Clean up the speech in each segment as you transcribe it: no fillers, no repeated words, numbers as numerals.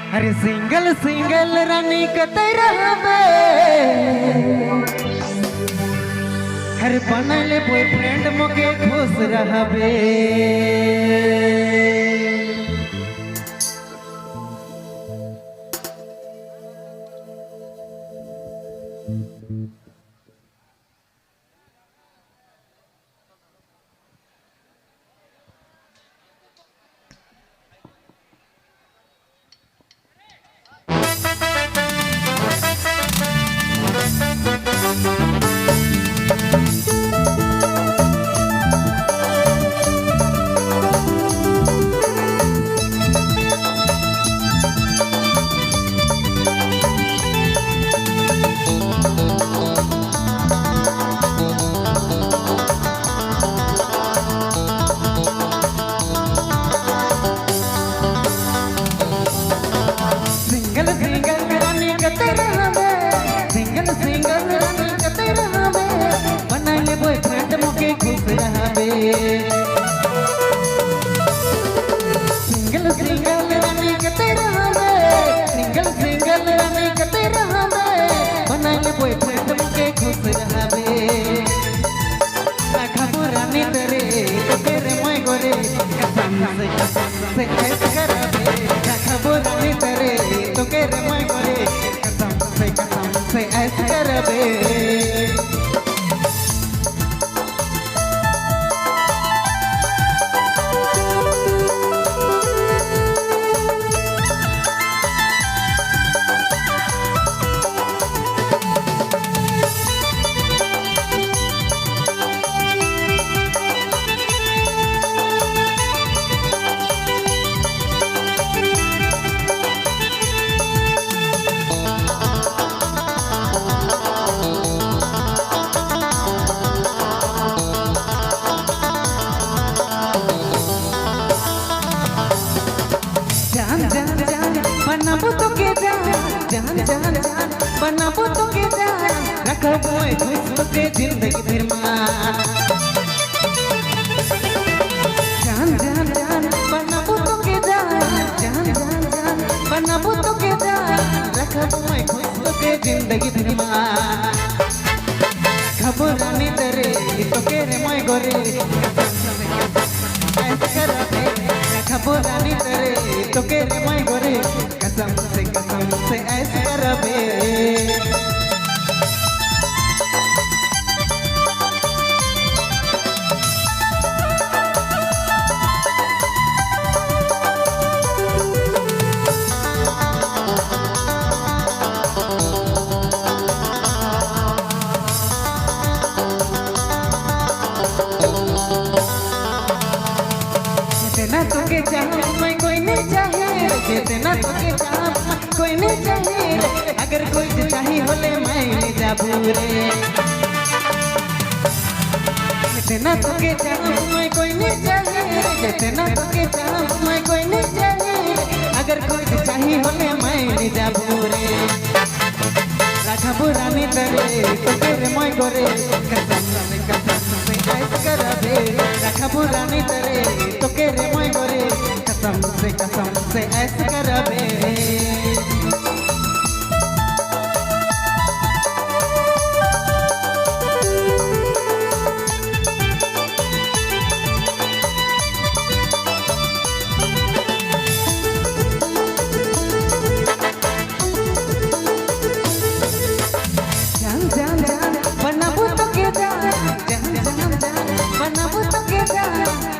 अरे single single रानी कते रहबे हर बनले बॉयफ्रेंड मोके खुश रहबे। बनाबो तो के जान जान जान बनाबो तो के जान रखबो खुश के जिंदगी भर मान जान जान जान बनाबो तो के जान जान जान बनाबो तो के जान रखबो खुश के जिंदगी भर मान खबरानी तेरे तो के रे मोय गोरे ऐसे करबे खबरानी तेरे तो के रे मोय गोरे कसम से ऐसे करबे। जितना तुके चाहूं मैं कोई नहीं चाहे, जितना तुके चाहूं कोई नहीं चाहे, अगर कोई चाहिए होले मैं नहीं जाबू रे। जितना तुके चाहूं मैं कोई नहीं चाहे, जितना तुके चाहूं मैं कोई नहीं चाहे, अगर कोई चाहिए होले मैं नहीं जाबू रे। राखबो रानी तेरे तो तेरे मैं गोरे कसम से ऐसे करबे। राखबो रानी तेरे तो के रे मैं गोरे कसम से ऐसे करबे।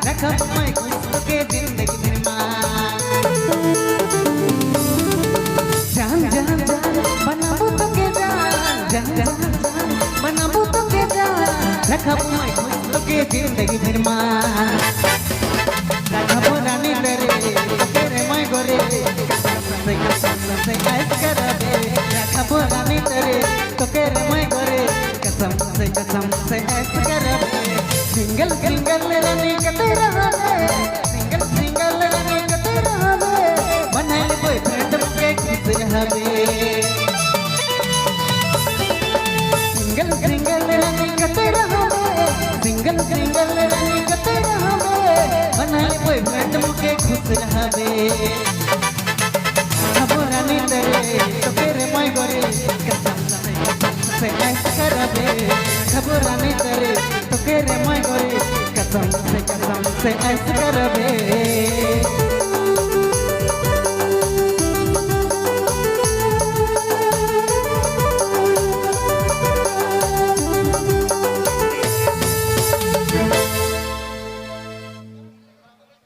रखब मैं खुश के जिंदगी भर मान जान जान जान बनाबो तो के जान जान जान बनाबो तो के जान रखब मैं खुश के जिंदगी भर मान रखबो रानी तेरे मैं गोरे कसम से ऐसे करबे। रखबो रानी तेरे तो के मैं गोरे कसम से ऐसे करबे। सिंगल सिंगल रानी कते रहबे, सिंगल सिंगल रानी कते रहबे, बनाइल बॉयफ्रेंड मोके खुश रहबे। सिंगल सिंगल रानी कते रहबे, सिंगल सिंगल रानी कते रहबे, बनाइल बॉयफ्रेंड मोके खुश रहबे। करबे घबराने करे तो के रे मैं करे कसम से ऐसे करबे